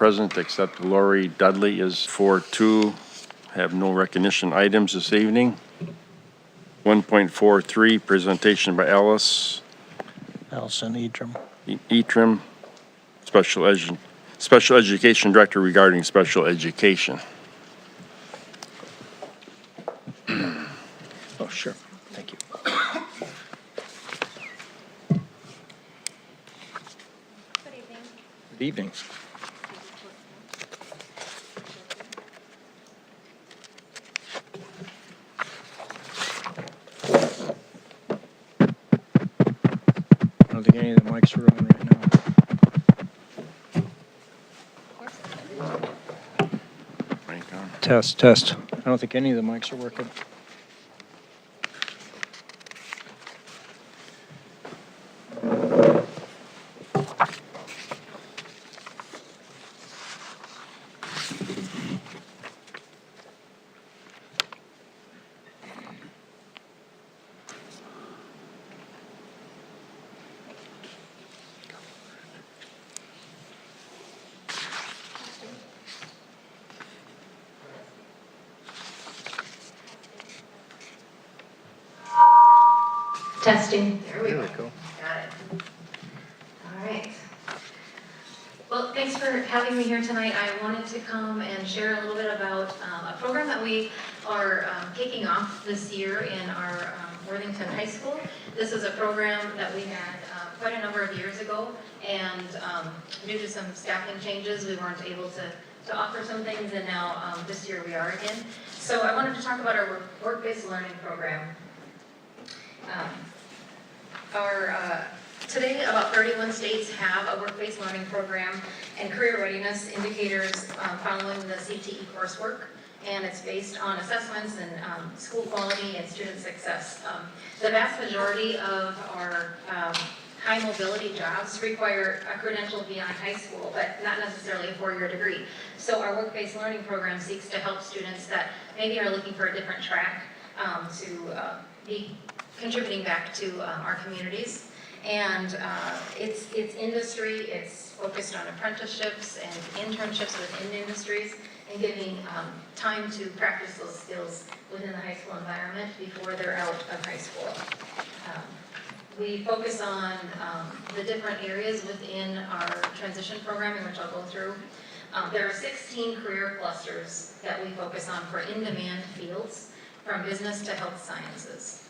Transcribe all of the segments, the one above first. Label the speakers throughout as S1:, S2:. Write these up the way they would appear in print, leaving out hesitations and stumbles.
S1: present except Lori Dudley is 4-2. Have no recognition items this evening. 1.43, presentation by Allison
S2: Etram.
S1: Etram, Special Education Director regarding special education.
S2: Oh, sure. Thank you.
S3: Good evening.
S2: Good evening. I don't think any of the mics are on right now.
S1: Mic on.
S2: Test, test. I don't think any of the mics are working.
S3: Testing. There we
S2: There
S3: go.
S2: we go.
S3: Got it. All right. Well, thanks for having me here tonight. I wanted to come and share a little bit about a program that we are kicking off this year in our Worthington High School. This is a program that we had quite a number of years ago, and due to some staffing changes, we weren't able to offer some things, and now this year we are again. So I wanted to talk about our work-based learning program. Today, about 31 states have a work-based learning program and career readiness indicators following the CTE coursework, and it's based on assessments and school quality and student success. The vast majority of our high mobility jobs require a credential beyond high school, but not necessarily a 4-year degree. So our work-based learning program seeks to help students that maybe are looking for a different track to be contributing back to our communities. And it's industry, it's focused on apprenticeships and internships within industries and giving time to practice those skills within the high school environment before they're out of high school. We focus on the different areas within our transition programming, which I'll go through. There are 16 career clusters that we focus on for in-demand fields, from business to health sciences.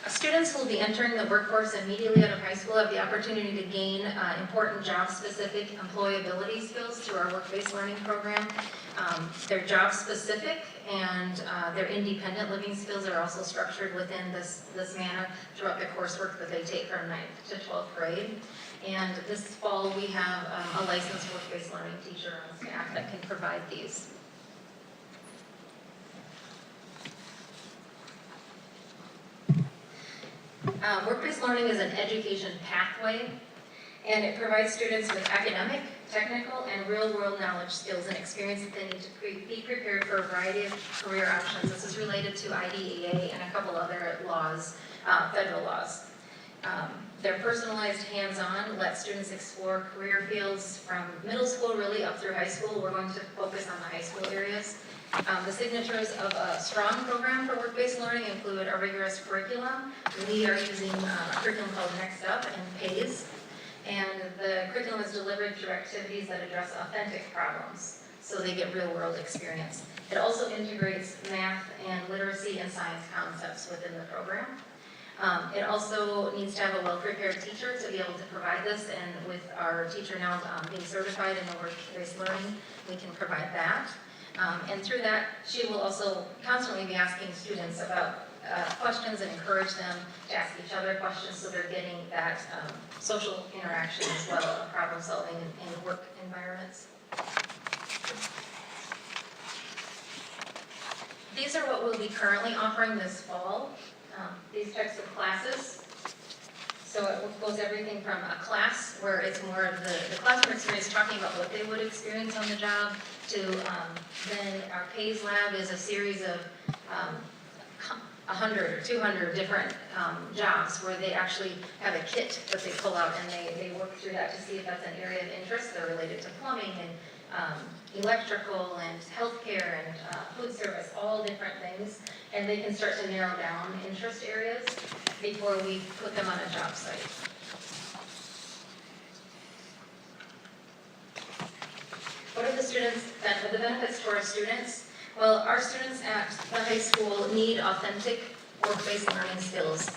S3: Students who will be entering the workforce immediately out of high school have the opportunity to gain important job-specific employability skills through our work-based learning program. They're job-specific, and their independent living skills are also structured within this manner throughout the coursework that they take from 9th to 12th grade. And this fall, we have a licensed work-based learning teacher on staff that can provide these. Work-based learning is an education pathway, and it provides students with academic, technical, and real-world knowledge, skills, and experience that they need to be prepared for a variety of career options. This is related to IDEA and a couple other laws, federal laws. They're personalized, hands-on, let students explore career fields from middle school really up through high school. We're going to focus on the high school areas. The signatures of a strong program for work-based learning include a rigorous curriculum. We are using a curriculum called Next Up and PACE, and the curriculum is delivered through activities that address authentic problems, so they get real-world experience. It also integrates math and literacy and science concepts within the program. It also needs to have a well-prepared teacher to be able to provide this, and with our teacher now being certified in the work-based learning, we can provide that. And through that, she will also constantly be asking students about questions and encourage them to ask each other questions, so they're getting that social interaction as well, problem solving in work environments. These are what we'll be currently offering this fall, these types of classes. So it goes everything from a class where it's more of the classroom experience, talking about what they would experience on the job, Then our PAYS lab is a series of 100 or 200 different jobs where they actually have a kit that they pull out and they work through that to see if that's an area of interest. They're related to plumbing and electrical and healthcare and food service, all different things. And they can start to narrow down interest areas before we put them on a job site. What are the benefits to our students? Well, our students at the high school need authentic work-based learning skills.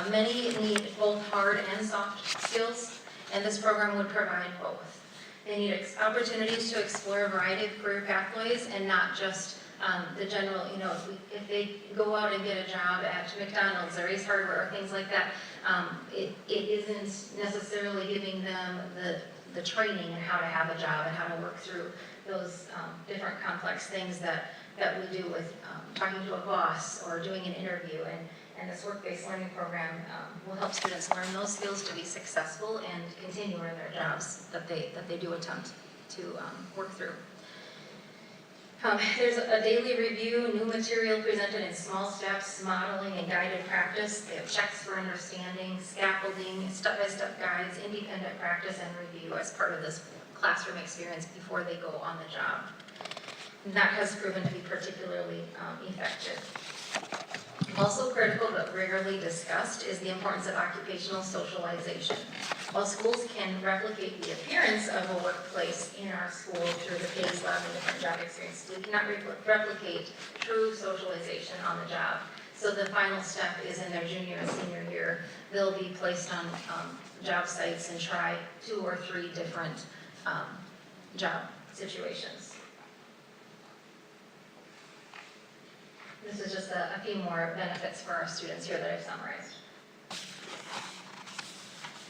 S3: Many need both hard and soft skills, and this program would provide both. They need opportunities to explore a variety of career pathways and not just the general, if they go out and get a job at McDonald's or Ace Hardware or things like that, it isn't necessarily giving them the training and how to have a job and how to work through those different complex things that we do with talking to a boss or doing an interview. And this work-based learning program will help students learn those skills to be successful and continue in their jobs that they do attempt to work through. There's a daily review, new material presented in small steps, modeling and guided practice. They have checks for understanding, scaffolding, step-by-step guides, independent practice and review as part of this classroom experience before they go on the job. And that has proven to be particularly effective. Also critical but rarely discussed is the importance of occupational socialization. While schools can replicate the appearance of a workplace in our school through the PAYS lab and different job experiences, we cannot replicate true socialization on the job. So the final step is in their junior and senior year. They'll be placed on job sites and try 2 or 3 different job situations. This is just a few more benefits for our students here that I've summarized.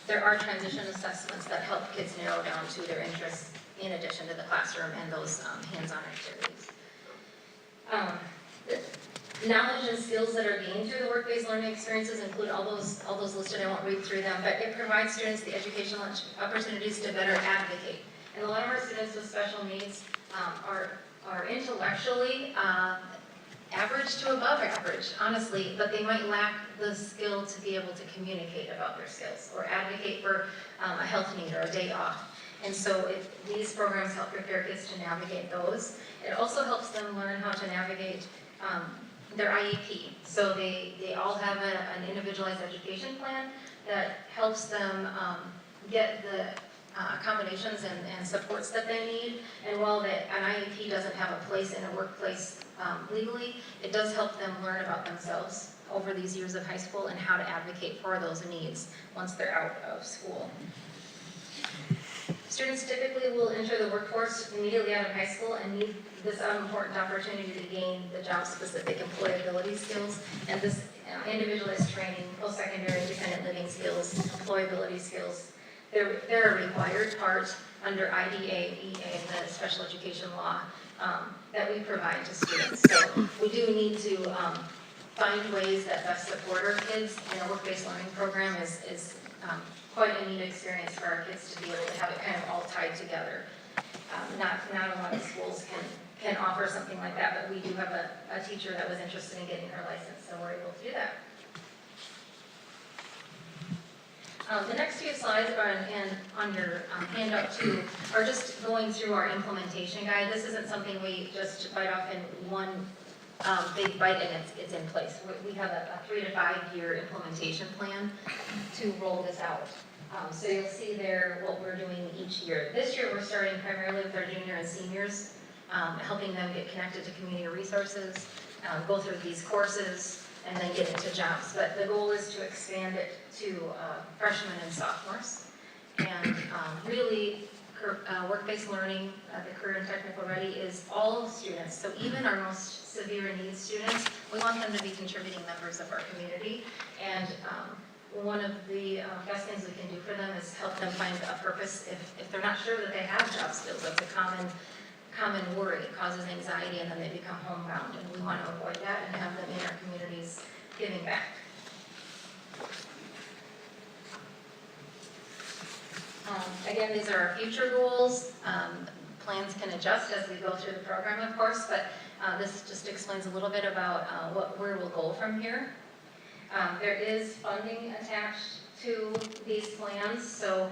S3: There are transition assessments that help kids narrow down to their interests in addition to the classroom and those hands-on activities. The knowledge and skills that are gained through the work-based learning experiences include all those listed. I won't read through them, but it provides students the educational opportunities to better advocate. And a lot of our students with special needs are intellectually average to above average, honestly, but they might lack the skill to be able to communicate about their skills or advocate for a health need or a day off. And so these programs help prepare kids to navigate those. It also helps them learn how to navigate their IEP. So they all have an individualized education plan that helps them get the accommodations and supports that they need. And while an IEP doesn't have a place in a workplace legally, it does help them learn about themselves over these years of high school and how to advocate for those needs once they're out of school. Students typically will enter the workforce immediately out of high school and need this important opportunity to gain the job-specific employability skills and this individualized training, post-secondary independent living skills, employability skills. They're a required part under IDEA, the special education law, that we provide to students. So we do need to find ways that best support our kids, and a work-based learning program is quite a neat experience for our kids to be able to have it kind of all tied together. Not a lot of schools can offer something like that, but we do have a teacher that was interested in getting her license, so we're able to do that. The next few slides are on your handout too, are just going through our implementation guide. This isn't something we just bite off in one big bite and it's in place. We have a 3 to 5 year implementation plan to roll this out. So you'll see there what we're doing each year. This year we're starting primarily with our junior and seniors, helping them get connected to community resources, go through these courses, and then get into jobs. But the goal is to expand it to freshmen and sophomores. And really, work-based learning, the Career and Technical Ready is all students. So even our most severe needs students, we want them to be contributing members of our community. And one of the best things we can do for them is help them find a purpose if they're not sure that they have job skills. That's a common worry. It causes anxiety and then they become homebound, and we want to avoid that and have them in our communities giving back. Again, these are our future goals. plans can adjust as we go through the program, of course, but this just explains a little bit about where we'll go from here. There is funding attached to these plans, so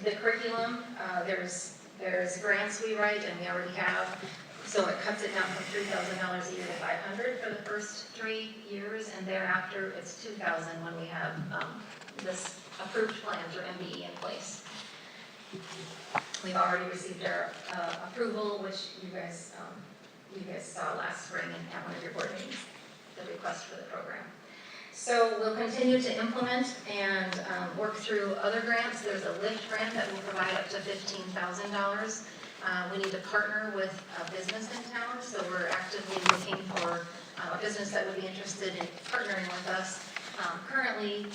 S3: the curriculum, there's grants we write, and we already have, so it cuts it down from $3,000 a year to $500 for the first 3 years, and thereafter it's $2,000 when we have this approved plan through MBE in place. We've already received our approval, which you guys saw last spring at one of your board meetings, the request for the program. So we'll continue to implement and work through other grants. There's a LIFT grant that will provide up to $15,000. We need to partner with a business in town, so we're actively looking for a business that would be interested in partnering with us. Currently,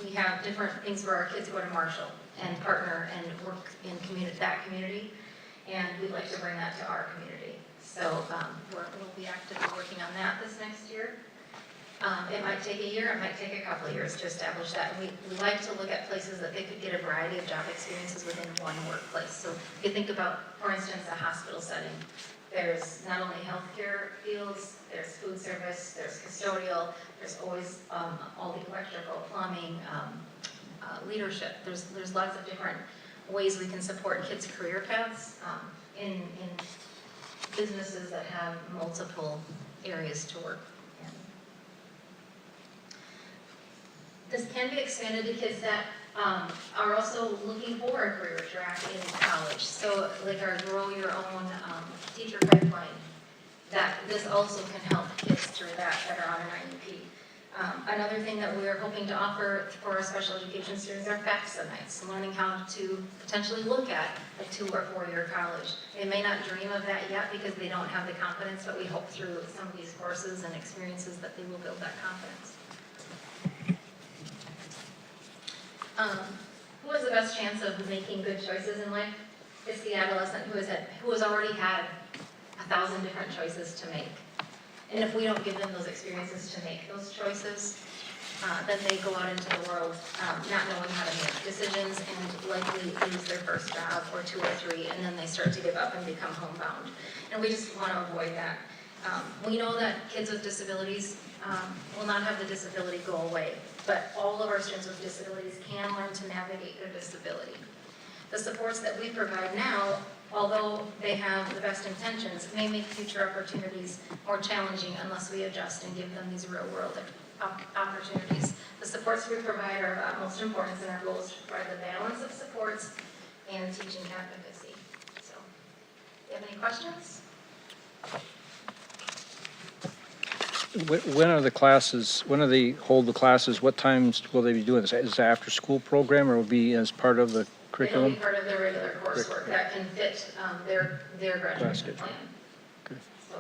S3: we have different things where our kids go to Marshall and partner and work in that community, and we'd like to bring that to our community. So we'll be actively working on that this next year. It might take a year, it might take a couple of years to establish that. We like to look at places that they could get a variety of job experiences within one workplace. So if you think about, for instance, a hospital setting, there's not only healthcare fields, there's food service, there's custodial, there's always all the electrical, plumbing, leadership. There's lots of different ways we can support kids' career paths in businesses that have multiple areas to work in. This can be expanded to kids that are also looking for a career track in college. So like our Grow Your Own teacher pipeline, that this also can help kids through that are on an IEP. Another thing that we're hoping to offer for our special education students are FAFSA nights, learning how to potentially look at a 2 or 4 year college. They may not dream of that yet because they don't have the confidence, but we hope through some of these courses and experiences that they will build that confidence. Who has the best chance of making good choices in life? It's the adolescent who has already had 1,000 different choices to make. And if we don't give them those experiences to make those choices, then they go out into the world not knowing how to make decisions and likely lose their first job or 2 or 3, and then they start to give up and become homebound. And we just want to avoid that. We know that kids with disabilities will not have the disability go away, but all of our students with disabilities can learn to navigate their disability. The supports that we provide now, although they have the best intentions, may make future opportunities more challenging unless we adjust and give them these real-world opportunities. The supports we provide are of utmost importance, and our goal is to provide the balance of supports and teaching advocacy. So, do you have any questions?
S2: When are the classes, when do they hold the classes? What times will they be doing this? Is it an after-school program, or will it be as part of the curriculum?
S3: It'll be part of their regular coursework that can fit their graduation plan.
S2: Okay.
S3: So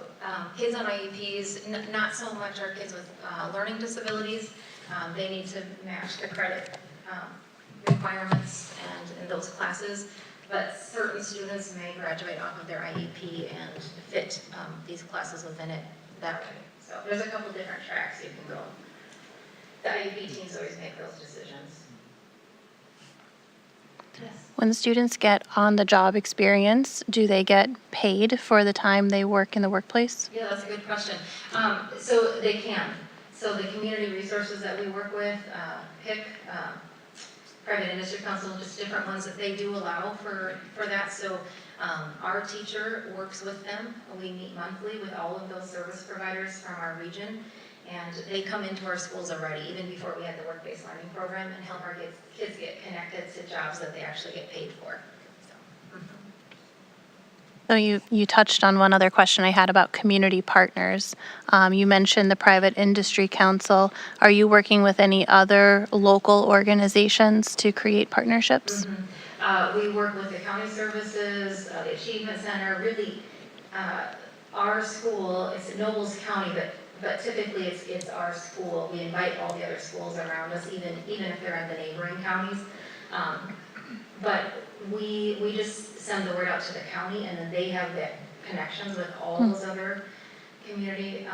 S3: kids on IEPs, not so much our kids with learning disabilities. They need to match the credit requirements and in those classes. But certain students may graduate off of their IEP and fit these classes within it that way. So there's a couple different tracks you can go. The IEP teams always make those decisions. Yes.
S4: When students get on-the-job experience, do they get paid for the time they work in the workplace?
S3: Yeah, that's a good question. So they can. So the community resources that we work with, PIC, Private Industry Council, just different ones that they do allow for that. So our teacher works with them. We meet monthly with all of those service providers from our region. And they come into our schools already, even before we had the work-based learning program, and help our kids get connected to jobs that they actually get paid for.
S4: So you touched on one other question I had about community partners. You mentioned the Private Industry Council. Are you working with any other local organizations to create partnerships?
S3: Mm-hmm. We work with the county services, the Achievement Center, really our school, it's Nobles County, but typically it's our school. We invite all the other schools around us, even if they're in the neighboring counties. But we just send the word out to the county, and then they have the connections with all those other community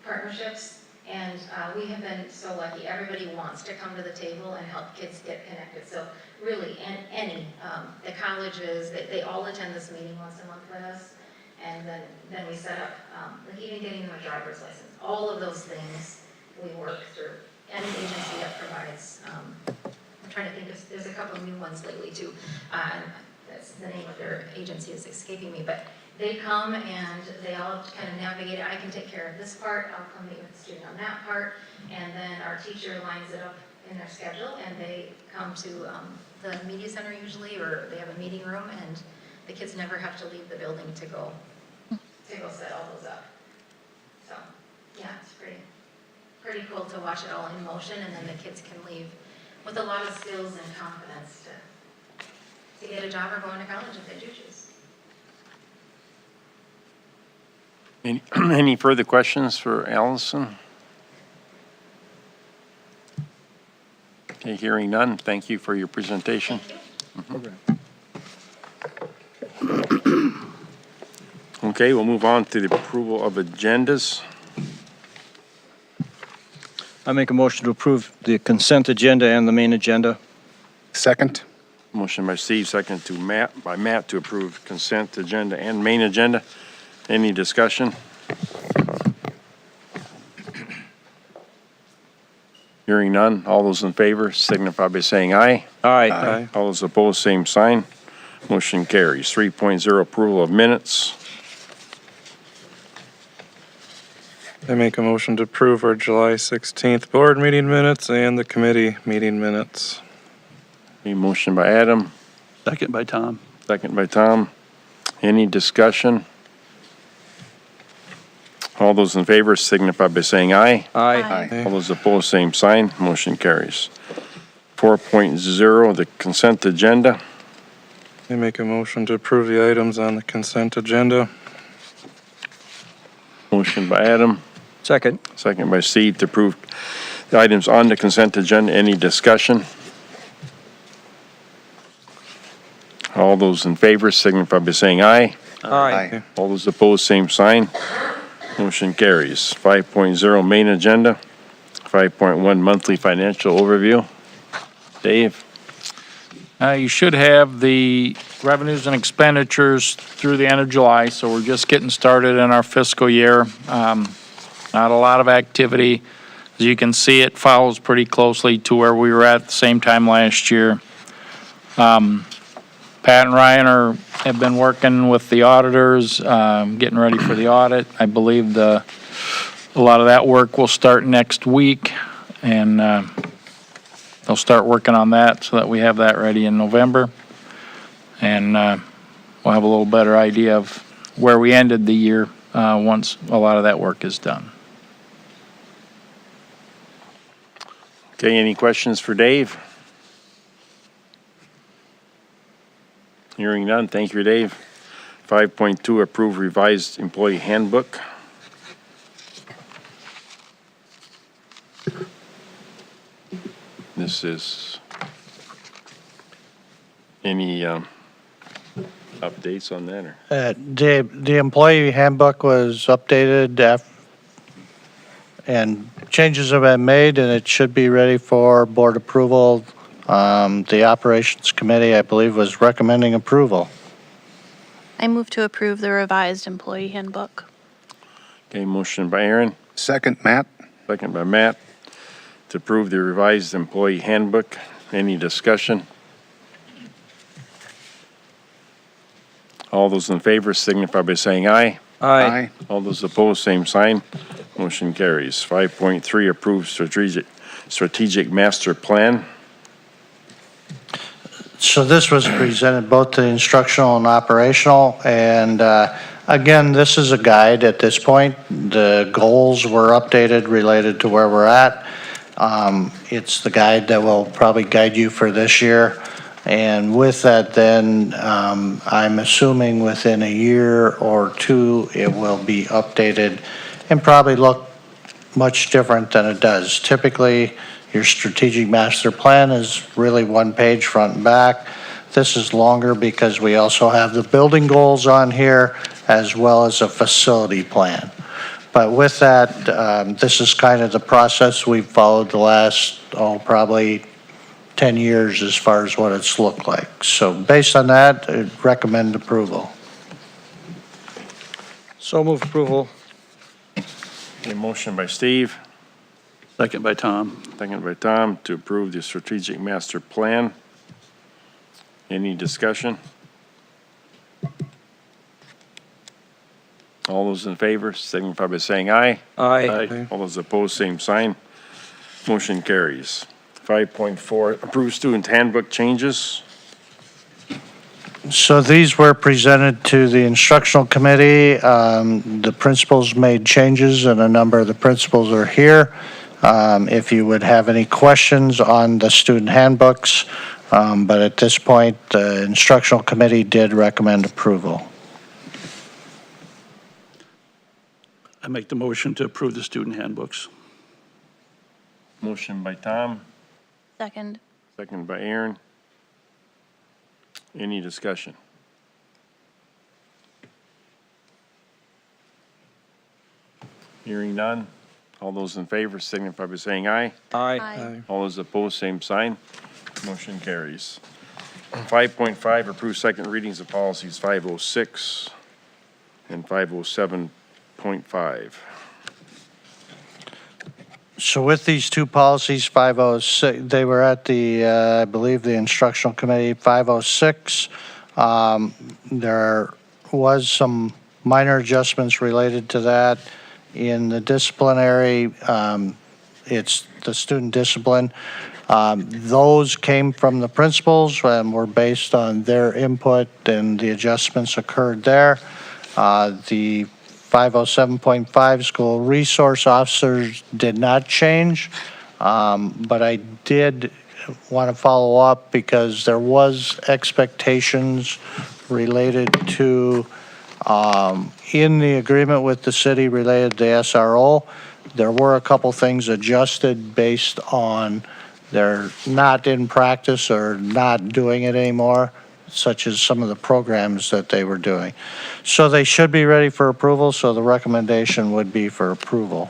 S3: partnerships. And we have been so lucky. Everybody wants to come to the table and help kids get connected. So really, the colleges, they all attend this meeting once a month with us. And then we set up, like even getting them a driver's license. All of those things we work through. Any agency that provides, I'm trying to think, there's a couple of new ones lately too. That's the name of their agency is escaping me, but they come and they all kind of navigate it. I can take care of this part, I'll come meet with the student on that part, and then our teacher lines it up in their schedule, and they come to the media center usually, or they have a meeting room, and the kids never have to leave the building to go set all those up. So, yeah, it's pretty cool to watch it all in motion, and then the kids can leave with a lot of skills and confidence to get a job or go into college if they do choose.
S1: Any further questions for Allison? Okay, hearing none, thank you for your presentation.
S3: Thank you.
S1: Okay, we'll move on to the approval of agendas.
S2: I make a motion to approve the consent agenda and the main agenda.
S5: Second.
S1: Motion by Steve, second by Matt to approve consent agenda and main agenda. Any discussion? Hearing none, all those in favor signify by saying aye.
S2: Aye.
S1: All those opposed, same sign. Motion carries. 3.0, approval of minutes.
S6: I make a motion to approve our July 16th board meeting minutes and the committee meeting minutes.
S1: A motion by Adam,
S5: Second by Tom.
S1: second by Tom. Any discussion? All those in favor signify by saying aye.
S2: Aye.
S1: All those opposed, same sign. Motion carries. 4.0, the consent agenda.
S6: I make a motion to approve the items on the consent agenda.
S1: Motion by Adam,
S2: Second.
S1: second by Steve to approve the items on the consent agenda. Any discussion? All those in favor signify by saying aye.
S2: Aye.
S1: All those opposed, same sign. Motion carries. 5.0, main agenda. 5.1, monthly financial overview. Dave?
S7: You should have the revenues and expenditures through the end of July, so we're just getting started in our fiscal year. Not a lot of activity. As you can see, it follows pretty closely to where we were at the same time last year. Pat and Ryan have been working with the auditors, getting ready for the audit. I believe a lot of that work will start next week, and they'll start working on that so that we have that ready in November. And we'll have a little better idea of where we ended the year once a lot of that work is done.
S1: Okay, any questions for Dave? Hearing none, thank you, Dave. 5.2, approve revised employee handbook. This is, any updates on that, or?
S8: The employee handbook was updated and changes have been made, and it should be ready for board approval. The operations committee, I believe, was recommending approval.
S4: I move to approve the revised employee handbook.
S1: Okay, motion by Aaron,
S5: Second, Matt.
S1: second by Matt, to approve the revised employee handbook. Any discussion? All those in favor signify by saying aye.
S2: Aye.
S1: All those opposed, same sign. Motion carries. 5.3, approve strategic master plan.
S8: So this was presented both to instructional and operational, and again, this is a guide at this point. The goals were updated related to where we're at. It's the guide that will probably guide you for this year. And with that, then, I'm assuming within a year or two, it will be updated and probably look much different than it does. Typically, your strategic master plan is really one page front and back. This is longer because we also have the building goals on here as well as a facility plan. But with that, this is kind of the process we've followed the last, probably 10 years as far as what it's looked like. So based on that, I'd recommend approval.
S2: So move approval.
S1: A motion by Steve,
S5: Second by Tom.
S1: second by Tom, to approve the strategic master plan. Any discussion? All those in favor, signify by saying aye.
S2: Aye.
S1: All those opposed, same sign. Motion carries. 5.4, approve student handbook changes.
S8: So these were presented to the instructional committee. The principals made changes, and a number of the principals are here. If you would have any questions on the student handbooks, but at this point, the instructional committee did recommend approval.
S5: I make the motion to approve the student handbooks.
S1: Motion by Tom,
S4: Second.
S1: second by Aaron. Any discussion? Hearing none. All those in favor signify by saying aye.
S2: Aye.
S1: All those opposed, same sign. Motion carries. 5.5, approve second readings of policies 506 and 507.5.
S8: So with these two policies, 506, they were at the, I believe, the instructional committee, 506. There was some minor adjustments related to that. In the disciplinary, it's the student discipline. Those came from the principals and were based on their input, and the adjustments occurred there. The 507.5 school resource officers did not change, but I did want to follow up because there was expectations related to, in the agreement with the city related to SRO, there were a couple things adjusted based on they're not in practice or not doing it anymore, such as some of the programs that they were doing. So they should be ready for approval, so the recommendation would be for approval.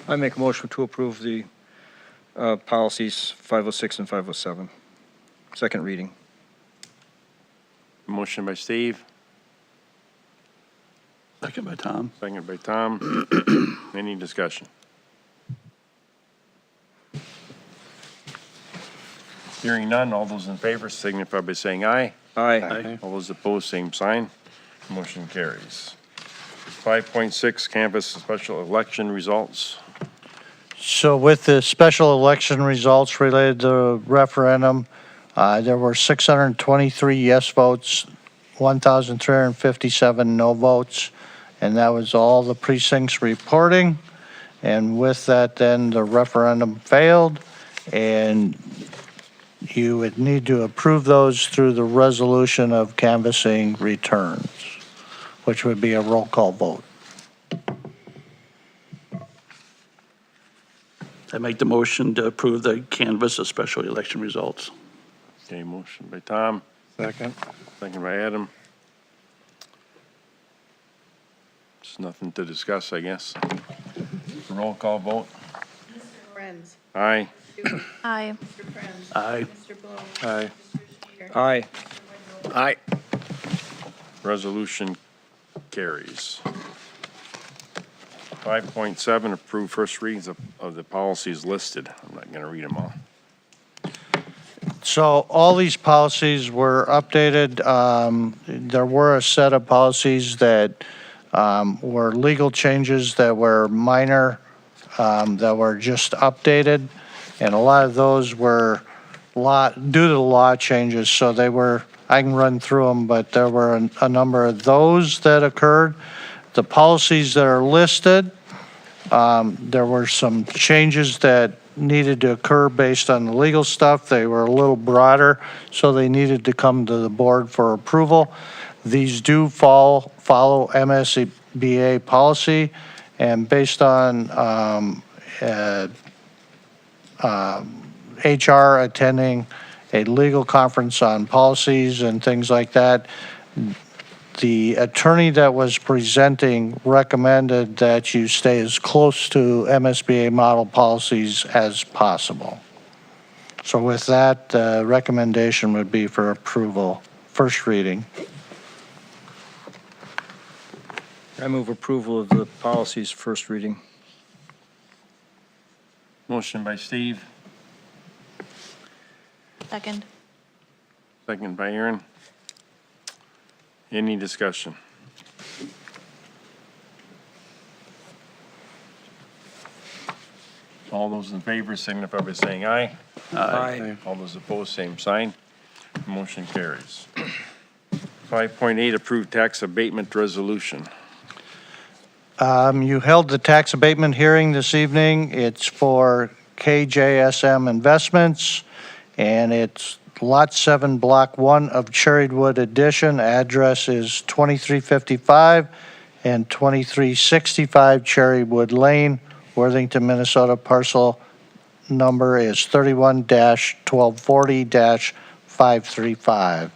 S2: I make a motion to approve the policies 506 and 507. Second reading.
S1: Motion by Steve,
S5: Second by Tom.
S1: second by Tom. Any discussion? Hearing none, all those in favor signify by saying aye.
S2: Aye.
S1: All those opposed, same sign. Motion carries. 5.6, canvass special election results.
S8: So with the special election results related to the referendum, there were 623 yes votes, 1,357 no votes, and that was all the precincts reporting. And with that, then the referendum failed, and you would need to approve those through the resolution of canvassing returns, which would be a roll call vote.
S5: I make the motion to approve the canvass of special election results.
S1: Okay, motion by Tom,
S6: Second.
S1: second by Adam. There's nothing to discuss, I guess. Roll call vote.
S9: Mr. Lorenz.
S1: Aye.
S4: Aye.
S9: Mr. Prince.
S5: Aye.
S9: Mr. Blow.
S6: Aye.
S9: Mr. Shear.
S2: Aye.
S1: Aye. Resolution carries. 5.7, approve first readings of the policies listed. I'm not going to read them all.
S8: So all these policies were updated. There were a set of policies that were legal changes that were minor, that were just updated. And a lot of those were due to the law changes, so they were, I can run through them, but there were a number of those that occurred. The policies that are listed, there were some changes that needed to occur based on the legal stuff. They were a little broader, so they needed to come to the board for approval. These do follow MSBA policy, and based on HR attending a legal conference on policies and things like that, the attorney that was presenting recommended that you stay as close to MSBA model policies as possible. So with that, the recommendation would be for approval, first reading.
S2: I move approval of the policies first reading.
S1: Motion by Steve,
S4: Second.
S1: second by Aaron. Any discussion? All those in favor signify by saying aye.
S2: Aye.
S1: All those opposed, same sign. Motion carries. 5.8, approved tax abatement resolution.
S8: You held the tax abatement hearing this evening. It's for KJSM Investments, and it's Lot 7, Block 1 of Cherrywood Addition. Address is 2355 and 2365 Cherrywood Lane, Worthington, Minnesota. Parcel number is 31-1240-535.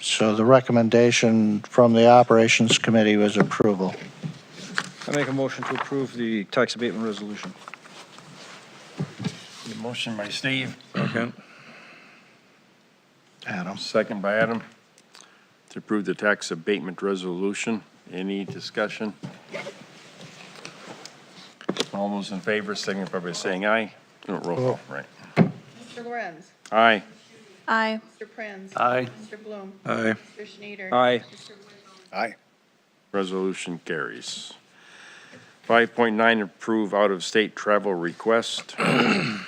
S8: So the recommendation from the Operations Committee was approval.
S2: I make a motion to approve the tax abatement resolution.
S1: Motion by Steve,
S6: Second.
S8: Adam.
S1: second by Adam, to approve the tax abatement resolution. Any discussion? All those in favor signify by saying aye. No, roll call, right.
S9: Mr. Lorenz.
S1: Aye.
S4: Aye.
S9: Mr. Prinz.
S5: Aye.
S9: Mr. Bloom.
S6: Aye.
S9: Mr. Schneider.
S2: Aye.
S9: Mr. Wojciechowski.
S10: Aye.
S1: Resolution carries. 5.9, approve out-of-state travel request.
S8: The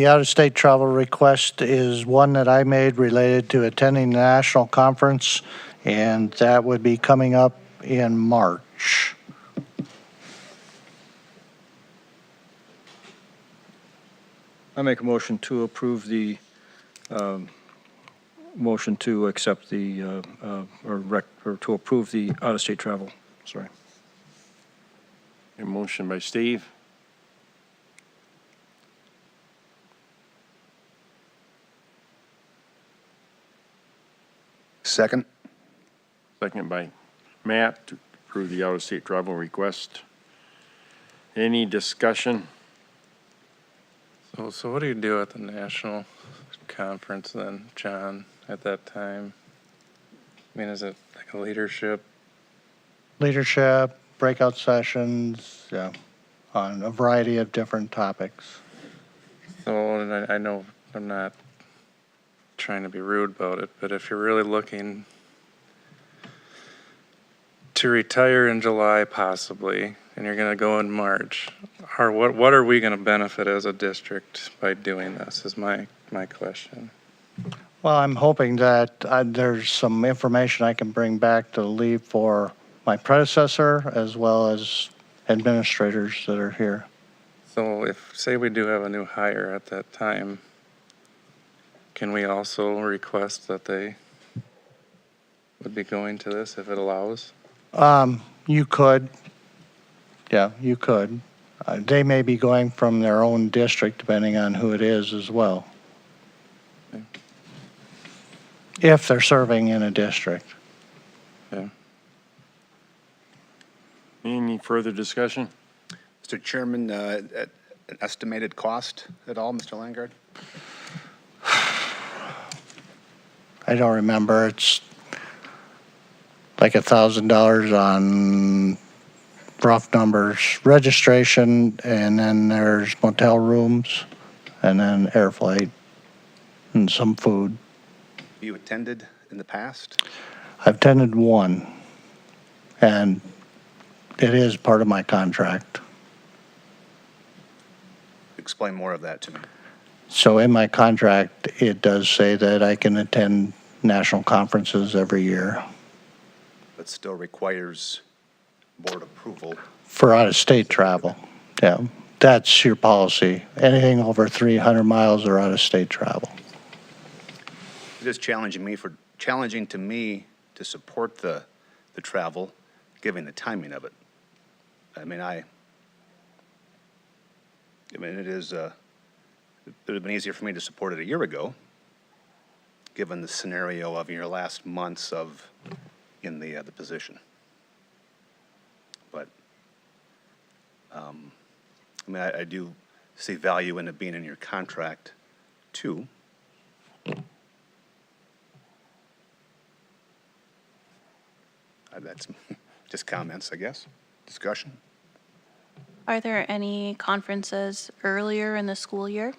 S8: out-of-state travel request is one that I made related to attending the national conference, and that would be coming up in March.
S2: I make a motion to approve the, motion to accept the, or to approve the out-of-state travel, sorry.
S1: A motion by Steve,
S10: Second?
S1: second by Matt, to approve the out-of-state travel request. Any discussion?
S6: So what do you do at the national conference then, John, at that time? I mean, is it like a leadership?
S8: Leadership, breakout sessions, yeah, on a variety of different topics.
S6: So, and I know I'm not trying to be rude about it, but if you're really looking to retire in July possibly, and you're gonna go in March, what are we gonna benefit as a district by doing this, is my question.
S8: Well, I'm hoping that there's some information I can bring back to leave for my predecessor as well as administrators that are here.
S6: So if, say we do have a new hire at that time, can we also request that they would be going to this if it allows?
S8: You could. Yeah, you could. They may be going from their own district, depending on who it is as well.
S6: Okay.
S8: If they're serving in a district.
S1: Any further discussion?
S10: Mr. Chairman, an estimated cost at all, Mr. Langard?
S8: I don't remember. It's like $1,000 on rough numbers, registration, and then there's motel rooms, and then air flight, and some food.
S10: You attended in the past?
S8: I've attended one, and it is part of my contract.
S10: Explain more of that to me.
S8: So in my contract, it does say that I can attend national conferences every year
S10: But still requires board approval.
S8: for out-of-state travel. Yeah, that's your policy. Anything over 300 miles or out-of-state travel.
S10: It is challenging to me to support the travel, given the timing of it. I mean, it is, it would have been easier for me to support it a year ago, given the scenario of your last months of in the position. But, I mean, I do see value in it being in your contract too. That's just comments, I guess, discussion.
S4: Are there any conferences earlier in the school year?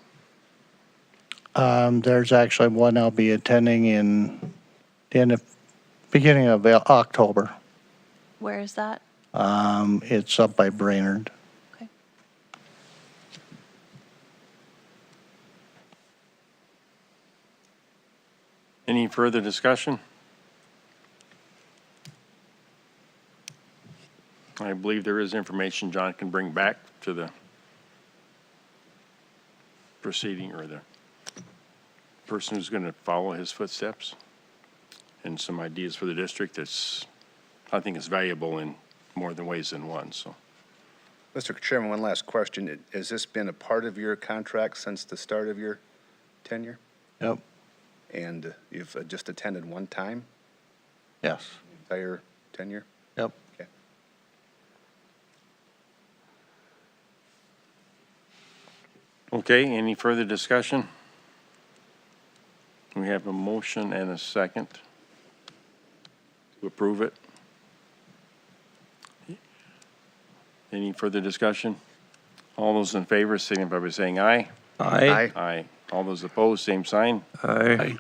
S8: There's actually one I'll be attending in the beginning of October.
S4: Where is that?
S8: It's up by Brainerd.
S4: Okay.
S1: Any further discussion? I believe there is information John can bring back to the proceeding or the person who's going to follow his footsteps, and some ideas for the district that's, I think is valuable in more than ways than one, so.
S10: Mr. Chairman, one last question. Has this been a part of your contract since the start of your tenure?
S8: Yep.
S10: And you've just attended one time,
S8: Yes.
S10: entire tenure?
S8: Yep.
S10: Okay.
S1: Okay, any further discussion? We have a motion and a second to approve it. Any further discussion? All those in favor signify by saying aye.
S6: Aye.
S1: Aye. All those opposed, same sign.
S6: Aye.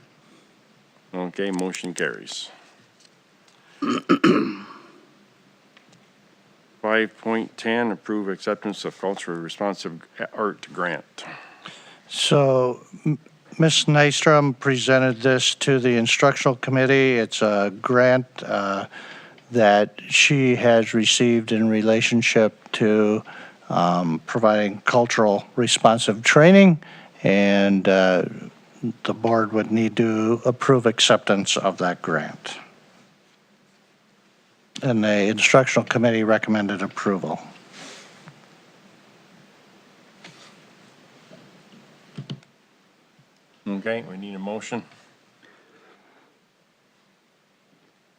S1: Okay, motion carries. 5.10, approve acceptance of culturally responsive art grant.
S8: So Ms. Nystrom presented this to the instructional committee. It's a grant that she has received in relationship to providing cultural responsive training, and the board would need to approve acceptance of that grant. And the instructional committee recommended approval.
S1: Okay, we need a motion.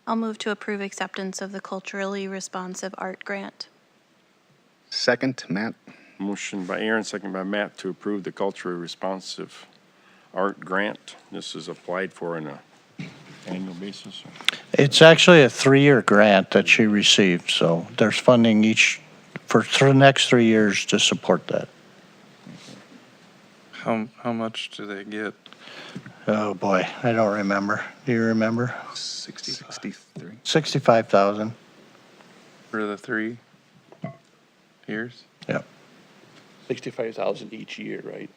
S4: I'll move to approve acceptance of the culturally responsive art grant.
S10: Second, Matt?
S1: Motion by Aaron, second by Matt to approve the culturally responsive art grant. This is applied for on an annual basis.
S8: It's actually a 3-year grant that she received, so there's funding each for the next 3 years to support that.
S6: How much do they get?
S8: Oh, boy, I don't remember. Do you remember?
S10: 63.
S8: 65,000.
S6: For the 3 years?
S8: Yep.
S5: 65,000 each year, right?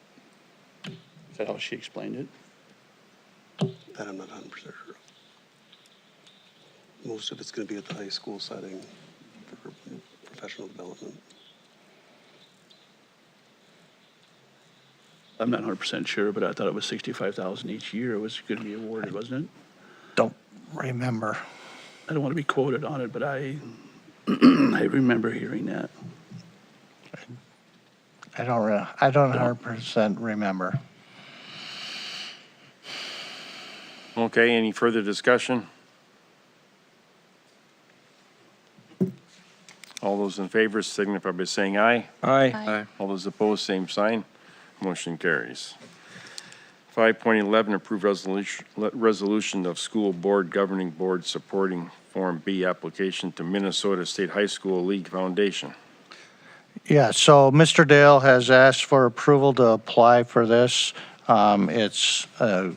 S5: Is that how she explained it?
S11: That I'm not 100% sure. Most of it's going to be at the high school setting for professional development.
S5: I'm not 100% sure, but I thought it was 65,000 each year it was going to be awarded, wasn't it?
S8: Don't remember.
S5: I don't want to be quoted on it, but I remember hearing that.
S8: I don't 100% remember.
S1: Okay, any further discussion? All those in favor signify by saying aye.
S2: Aye.
S6: Aye.
S1: All those opposed, same sign. Motion carries. 5.11, approve resolution of school board governing board supporting Form B application to Minnesota State High School League Foundation.
S8: Yeah, so Mr. Dale has asked for approval to apply for this. It's a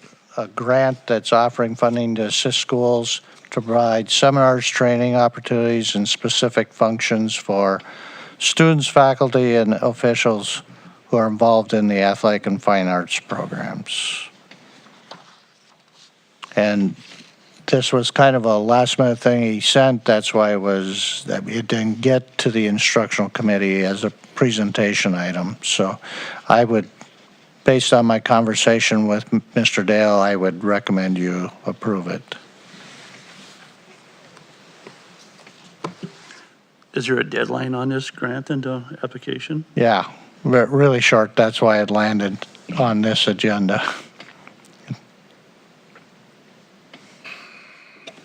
S8: grant that's offering funding to assist schools to provide seminars, training opportunities, and specific functions for students, faculty, and officials who are involved in the athletic and fine arts programs. And this was kind of a last-minute thing he sent. That's why it didn't get to the instructional committee as a presentation item. So I would, based on my conversation with Mr. Dale, I would recommend you approve it.
S5: Is there a deadline on this grant and application?
S8: Yeah, really short. That's why it landed on this agenda.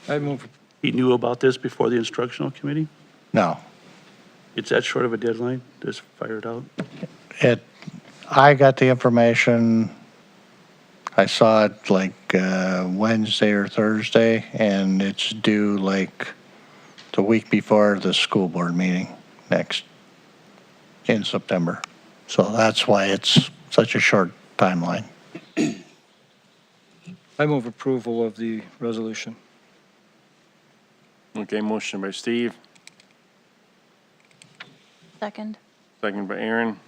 S2: I move
S5: He knew about this before the instructional committee?
S8: No.
S5: It's that short of a deadline, just fire it out?
S8: I got the information, I saw it like Wednesday or Thursday, and it's due like the week before the school board meeting in September. So that's why it's such a short timeline.
S2: I move approval of the resolution.
S1: Okay, motion by Steve,
S4: Second.
S1: second by Aaron.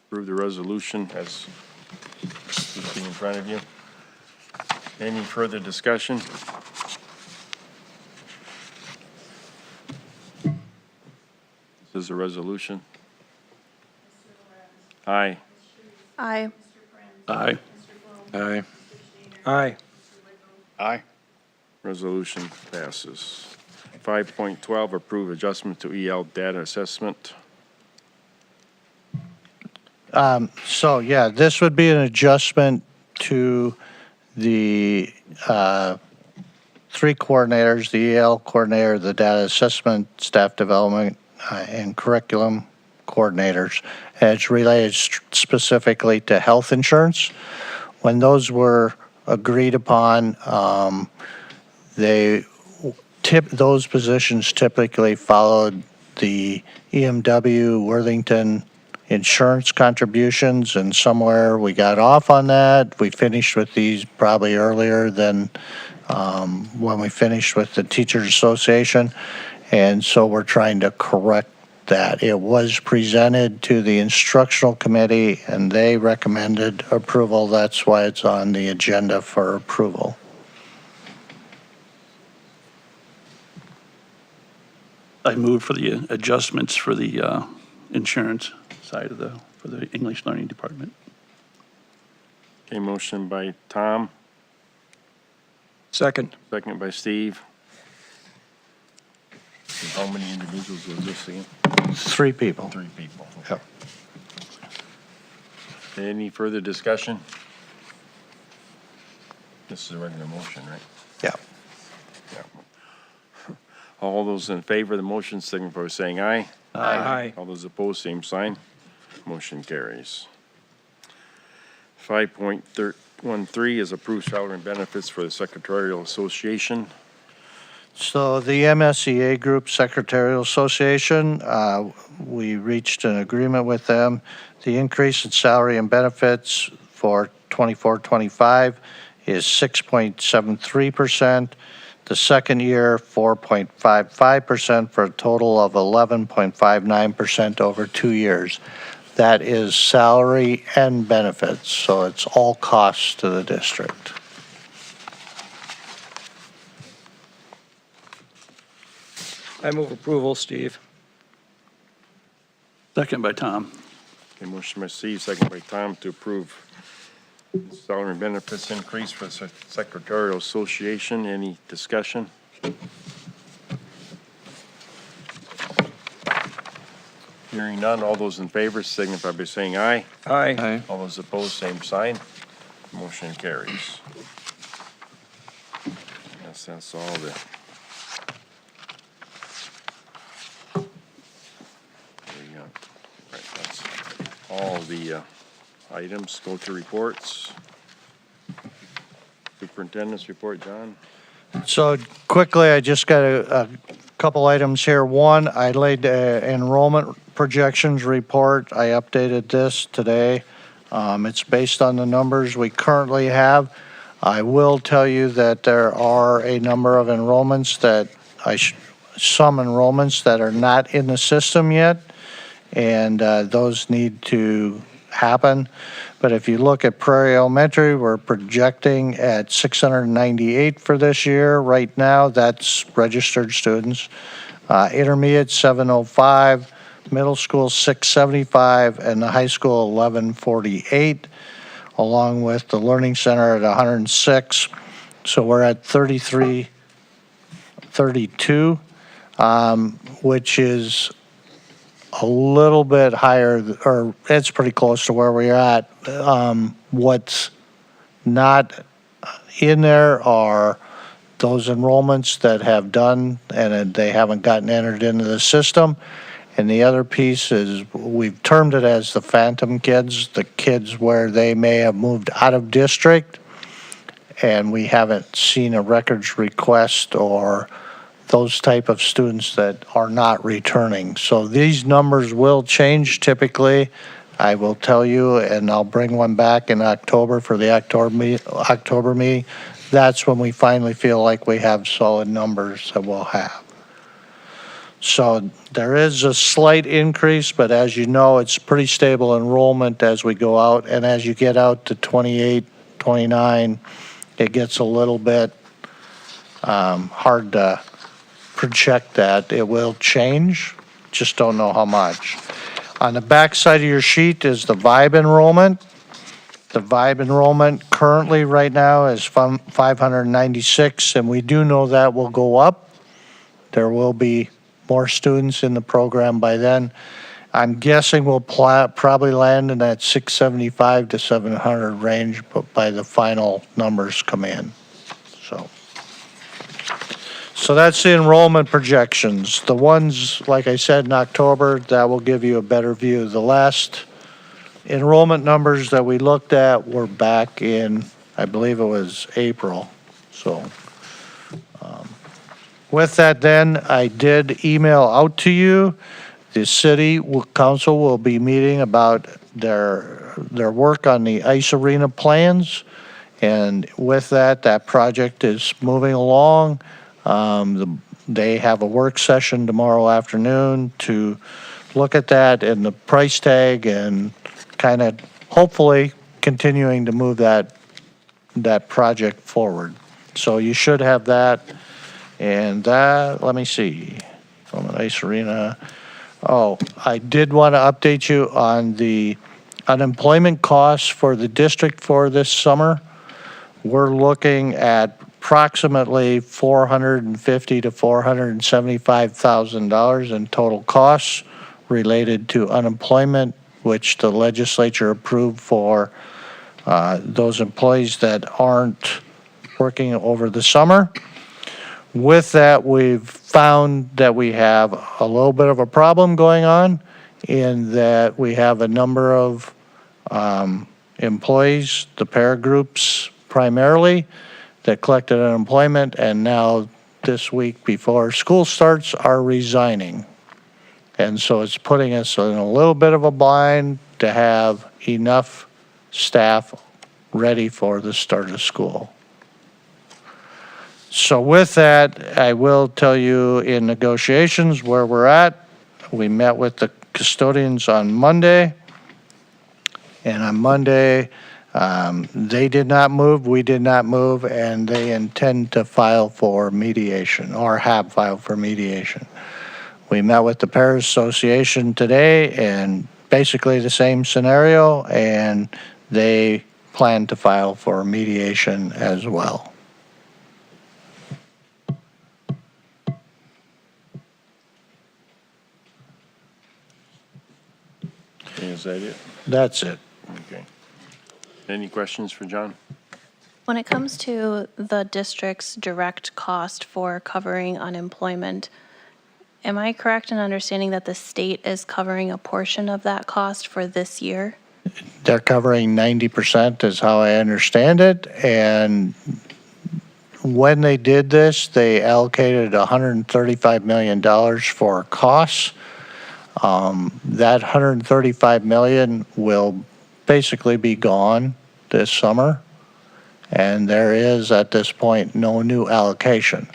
S1: Approve the resolution as you see in front of you. Any further discussion? This is a resolution. Aye.
S4: Aye.
S5: Aye.
S6: Aye.
S2: Aye.
S10: Aye.
S1: Resolution passes. 5.12, approve adjustment to EL data assessment.
S8: So, yeah, this would be an adjustment to the three coordinators, the EL coordinator, the data assessment, staff development, and curriculum coordinators. And it's related specifically to health insurance. When those were agreed upon, those positions typically followed the EMW Worthington insurance contributions, and somewhere we got off on that. We finished with these probably earlier than when we finished with the Teachers Association, and so we're trying to correct that. It was presented to the instructional committee, and they recommended approval. That's why it's on the agenda for approval.
S5: I moved for the adjustments for the insurance side for the English learning department.
S1: Okay, motion by Tom,
S2: Second.
S1: second by Steve. And how many individuals was this again?
S8: 3 people.
S1: 3 people.
S8: Yep.
S1: Any further discussion? This is a regular motion, right?
S8: Yeah.
S1: Yeah. All those in favor of the motion signify by saying aye.
S2: Aye.
S1: All those opposed, same sign. Motion carries. 5.13 is approved salary and benefits for the Secretarial Association.
S8: So the MSEA Group Secretarial Association, we reached an agreement with them. The increase in salary and benefits for 24-25 is 6.73%. The second year, 4.55% for a total of 11.59% over 2 years. That is salary and benefits, so it's all costs to the district.
S2: I move approval, Steve.
S5: Second by Tom.
S1: Okay, motion by Steve, second by Tom to approve salary and benefits increase for the Secretarial Association. Any discussion? Hearing none, all those in favor signify by saying aye.
S2: Aye.
S6: Aye.
S1: All those opposed, same sign. Motion carries. Yes, that's all the. There you go. Right, that's all the items. Go to reports. Superintendent's report, John.
S8: So quickly, I just got a couple items here. One, I laid the enrollment projections report. I updated this today. It's based on the numbers we currently have. I will tell you that there are a number of enrollments some enrollments that are not in the system yet, and those need to happen. But if you look at Prairie Elementary, we're projecting at 698 for this year. Right now, that's registered students. Intermediate, 705. Middle school, 675. And the high school, 1148, along with the Learning Center at 106. So we're at 3332, which is a little bit higher, or it's pretty close to where we're at. What's not in there are those enrollments that have done and they haven't gotten entered into the system. And the other piece is we've termed it as the phantom kids, the kids where they may have moved out of district and we haven't seen a records request or those type of students that are not returning. So these numbers will change typically. I will tell you, and I'll bring one back in October for the October meeting. That's when we finally feel like we have solid numbers that we'll have. So there is a slight increase, but as you know, it's pretty stable enrollment as we go out. And as you get out to 28, 29, it gets a little bit hard to project that. It will change, just don't know how much. On the back side of your sheet is the VIBE enrollment. The VIBE enrollment currently right now is 596, and we do know that will go up. There will be more students in the program by then. I'm guessing we'll probably land in that 675 to 700 range, but by the final numbers come in. So that's the enrollment projections. The ones, like I said, in October, that will give you a better view. The last enrollment numbers that we looked at were back in, I believe it was April. So with that then, I did email out to you. The city council will be meeting about their work on the ice arena plans. And with that, that project is moving along. They have a work session tomorrow afternoon to look at that and the price tag and kind of hopefully continuing to move that project forward. So you should have that. And that, let me see, from an ice arena. Oh, I did want to update you on the unemployment costs for the district for this summer. We're looking at approximately $450,000 to $475,000 in total costs related to unemployment, which the legislature approved for those employees that aren't working over the summer. With that, we've found that we have a little bit of a problem going on in that we have a number of employees, the paragroups primarily, that collected unemployment and now this week before school starts are resigning. And so it's putting us in a little bit of a bind to have enough staff ready for the start of school. So with that, I will tell you in negotiations where we're at. We met with the custodians on Monday. And on Monday, they did not move, we did not move, and they intend to file for mediation or have filed for mediation. We met with the Paris Association today and basically the same scenario, and they plan to file for mediation as well.
S1: Is that it?
S8: That's it.
S1: Okay. Any questions for John?
S4: When it comes to the district's direct cost for covering unemployment, am I correct in understanding that the state is covering a portion of that cost for this year?
S8: They're covering 90% is how I understand it. And when they did this, they allocated $135 million for costs. That $135 million will basically be gone this summer. And there is, at this point, no new allocation.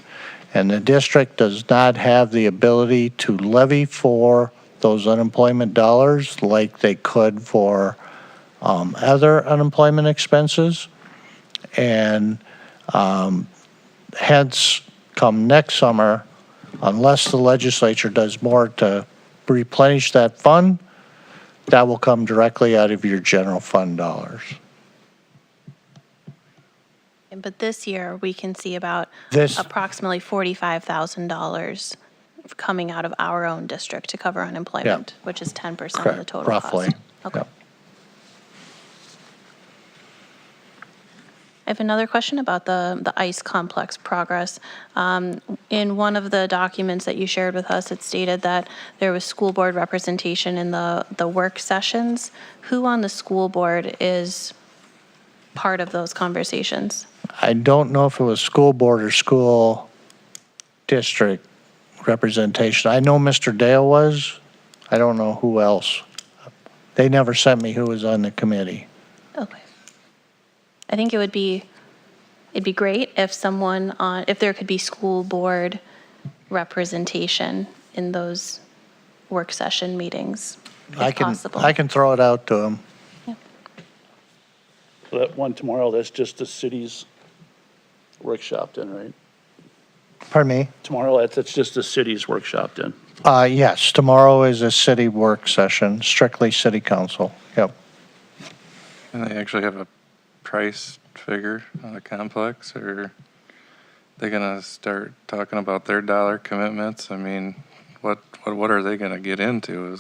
S8: And the district does not have the ability to levy for those unemployment dollars like they could for other unemployment expenses. And hence, come next summer, unless the legislature does more to replenish that fund, that will come directly out of your general fund dollars.
S4: But this year, we can see about
S8: This-
S4: approximately $45,000 coming out of our own district to cover unemployment, which is 10% of the
S8: Correct,
S4: total cost.
S8: roughly.
S4: Okay.
S8: Yep.
S4: I have another question about the ICE complex progress. In one of the documents that you shared with us, it stated that there was school board representation in the work sessions. Who on the school board is part of those conversations?
S8: I don't know if it was school board or school district representation. I know Mr. Dale was. I don't know who else. They never sent me who was on the committee.
S4: Okay. I think it'd be great if if there could be school board representation in those work session meetings, if possible.
S8: I can throw it out to him.
S5: So that one tomorrow, that's just the city's workshop then, right?
S8: Pardon me?
S5: Tomorrow, that's just the city's workshop then.
S8: Yes, tomorrow is a city work session, strictly city council. Yep.
S6: And they actually have a price figure on the complex, or they gonna start talking about their dollar commitments? I mean, what are they gonna get into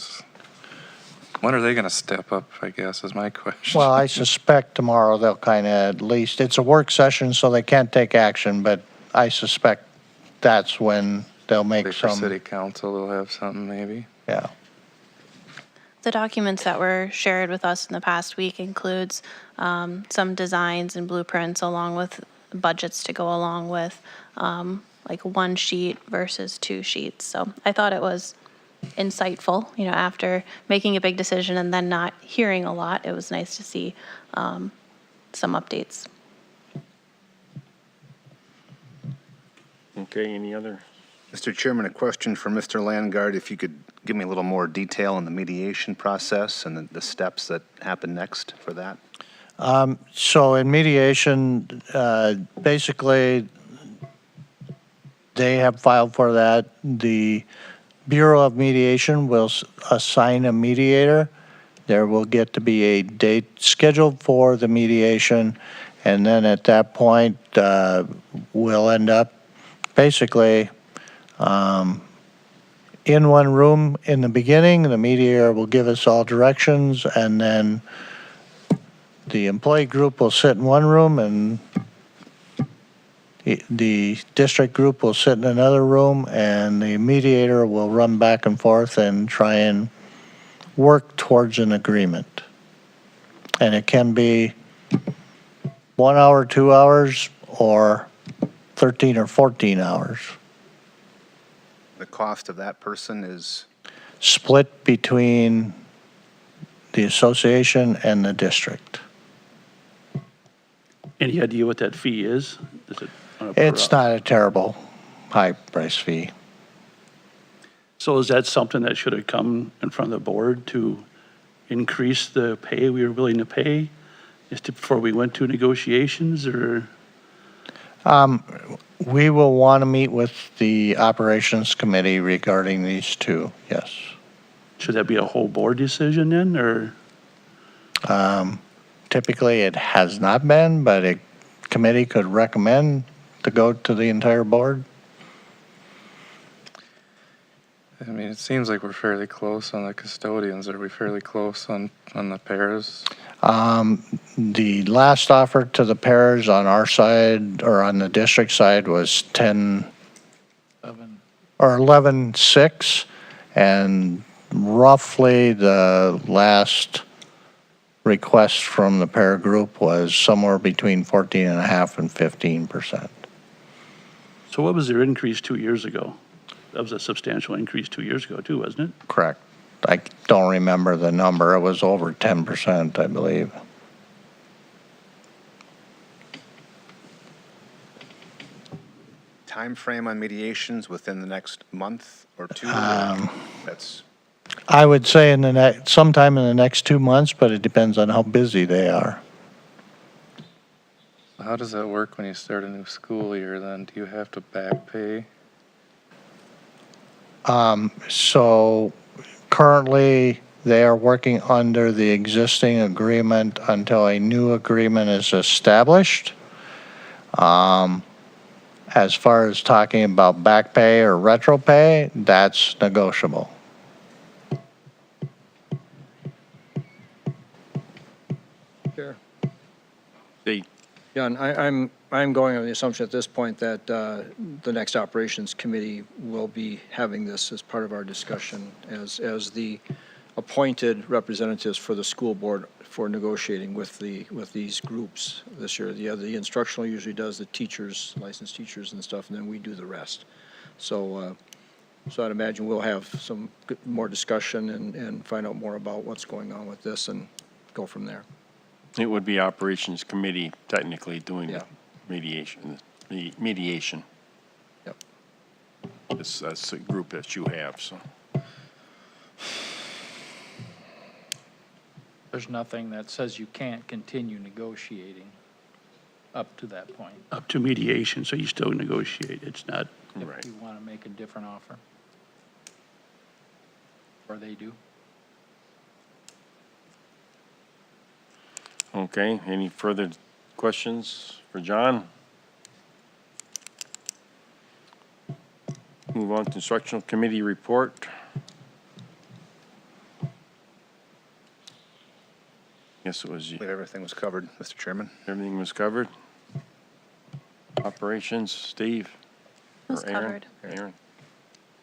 S6: when are they gonna step up, I guess, is my question.
S8: Well, I suspect tomorrow they'll kind of at least, it's a work session, so they can't take action, but I suspect that's when they'll make
S6: For
S8: some,
S6: city council, they'll have something maybe.
S8: yeah.
S4: The documents that were shared with us in the past week includes some designs and blueprints along with budgets to go along with like one sheet versus two sheets. So I thought it was insightful, after making a big decision and then not hearing a lot, it was nice to see some updates.
S1: Okay, any other?
S10: Mr. Chairman, a question for Mr. Landgard, if you could give me a little more detail on the mediation process and the steps that happen next for that?
S8: So in mediation, basically, they have filed for that. The Bureau of Mediation will assign a mediator. There will get to be a date scheduled for the mediation, and then at that point, we'll end up basically in one room in the beginning. The mediator will give us all directions, and then the employee group will sit in one room, and the district group will sit in another room, and the mediator will run back and forth and try and work towards an agreement. And it can be 1 hour, 2 hours, or 13 or 14 hours.
S10: The cost of that person is,
S8: Split between the association and the district.
S5: Any idea what that fee is? Is it on a per
S8: It's
S5: hour?
S8: not a terrible high price fee.
S5: So is that something that should have come in front of the board to increase the pay we were willing to pay before we went to negotiations, or?
S8: We will want to meet with the operations committee regarding these two, yes.
S5: Should that be a whole board decision then, or?
S8: Typically, it has not been, but a committee could recommend to go to the entire board.
S6: I mean, it seems like we're fairly close on the custodians. Are we fairly close on the pairs?
S8: The last offer to the pairs on our side, or on the district side, was 11.6, and roughly the last request from the pair group was somewhere between 14.5% and 15%.
S5: So what was their increase 2 years ago? That was a substantial increase 2 years ago too, wasn't it?
S8: Correct. I don't remember the number. It was over 10%, I believe.
S10: time frame on mediations within the next month or two? That's,
S8: I would say sometime in the next 2 months, but it depends on how busy they are.
S6: How does that work when you start a new school year then? Do you have to back pay?
S8: So currently, they are working under the existing agreement until a new agreement is established. As far as talking about back pay or retro pay, that's negotiable.
S2: Sure.
S1: They,
S2: Yeah, John, I'm going on the assumption at this point that the next operations committee will be having this as part of our discussion as the appointed representatives for the school board for negotiating with these groups this year. The instructional usually does the teachers, licensed teachers and stuff, and then we do the rest. So I'd imagine we'll have some more discussion and find out more about what's going on with this and go from there.
S1: It would be Operations Committee technically doing
S2: Yeah.
S1: the mediation.
S2: Yep.
S1: That's the group that you have, so.
S7: There's nothing that says you can't continue negotiating up to that point,
S5: Up to mediation, so you still negotiate. It's not,
S1: Right.
S7: if you want to make a different offer. Or they do.
S1: Okay, any further questions for John? Move on to instructional committee report. Guess it was,
S10: I believe everything was covered, Mr. Chairman.
S1: everything was covered? Operations, Steve?
S4: It was
S1: Or Aaron?
S4: covered.
S1: Aaron,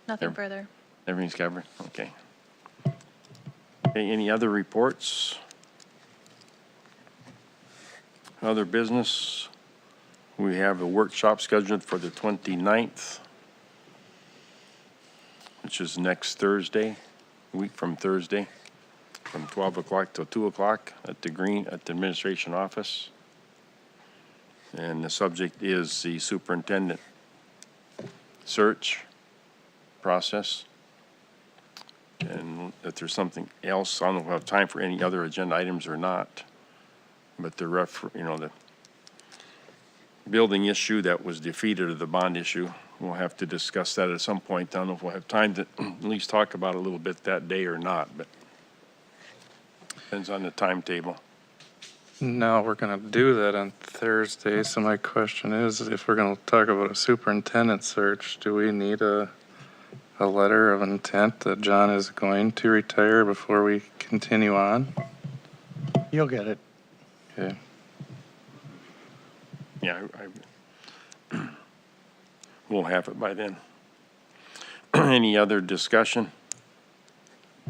S4: Nothing
S1: Yep.
S4: further.
S1: everything's covered, okay. Okay, any other reports? Other business? We have a workshop scheduled for the 29th, which is next Thursday, a week from Thursday, from 12 o'clock till 2 o'clock at the administration office. And the subject is the superintendent search process. And if there's something else, I don't know if we'll have time for any other agenda items or not. But the building issue that was defeated, or the bond issue, we'll have to discuss that at some point. I don't know if we'll have time to at least talk about it a little bit that day or not, but depends on the timetable.
S6: No, we're gonna do that on Thursday, so my question is, if we're gonna talk about a superintendent search, do we need a letter of intent that John is going to retire before we continue on?
S8: You'll get it.
S6: Okay.
S1: Yeah, we'll have it by then. Any other discussion?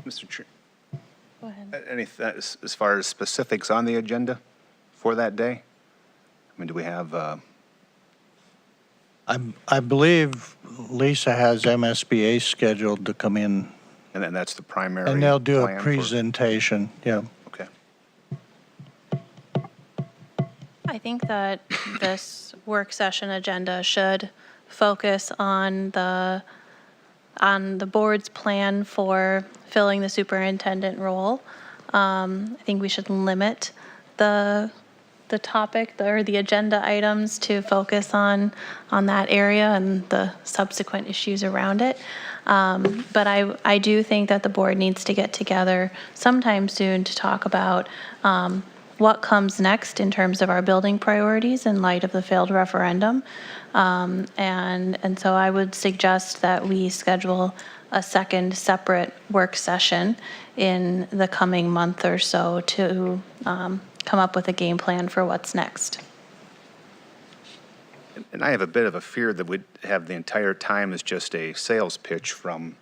S10: Mr. Chair,
S4: Go ahead.
S10: as far as specifics on the agenda for that day? I mean, do we have,
S8: I believe Lisa has MSBA scheduled to come in,
S10: and then that's the primary
S8: and they'll do a
S10: plan for-
S8: presentation, yeah.
S10: Okay.
S4: I think that this work session agenda should focus on the board's plan for filling the superintendent role. I think we should limit the topic or the agenda items to focus on that area and the subsequent issues around it. But I do think that the board needs to get together sometime soon to talk about what comes next in terms of our building priorities in light of the failed referendum. And so I would suggest that we schedule a second separate work session in the coming month or so to come up with a game plan for what's next.
S10: And I have a bit of a fear that we'd have the entire time as just a sales pitch from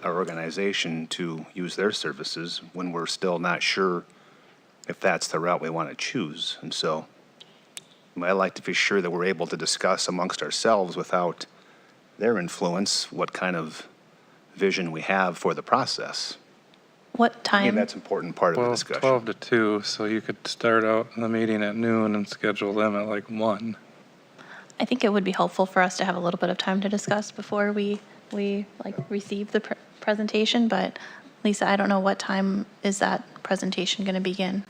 S10: our organization to use their services when we're still not sure if that's the route we want to choose. And so I like to be sure that we're able to discuss amongst ourselves without their influence what kind of vision we have for the process.
S4: What
S10: I
S4: time?
S10: think that's an important part of the discussion.
S6: 12 to 2, so you could start out the meeting at noon and schedule them at like 1.
S4: I think it would be helpful for us to have a little bit of time to discuss before we receive the presentation, but Lisa, I don't know what time is that presentation going to begin?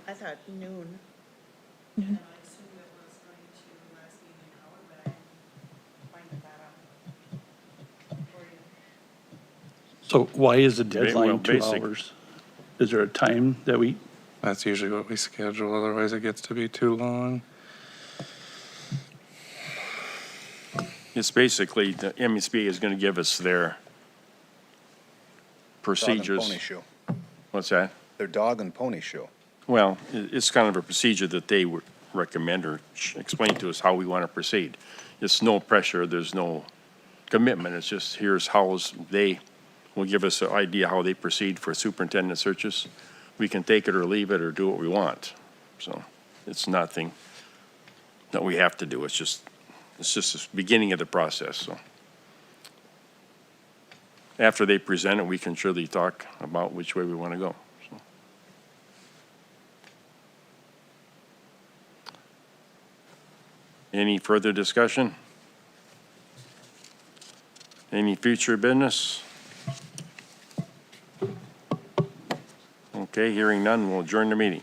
S9: I thought noon.
S12: I assumed it was going to last maybe an hour, but I can find that out for you.
S5: so why is the
S1: Well,
S5: deadline 2
S1: basic.
S5: hours? Is there a time that we,
S6: That's usually what we schedule, otherwise it gets to be too long.
S1: It's basically, the MSBA is going to give us their
S10: Dog and
S1: procedures.
S10: pony show.
S1: What's that?
S10: Their dog and pony show.
S1: Well, it's kind of a procedure that they would recommend or explain to us how we want to proceed. It's no pressure, there's no commitment, it's just here's how they will give us an idea how they proceed for superintendent searches. We can take it or leave it or do what we want. So it's nothing that we have to do, it's just the beginning of the process, so. After they present it, we can surely talk about which way we want to go. So. Any further discussion? Any future business? Okay, hearing none, we'll adjourn the meeting.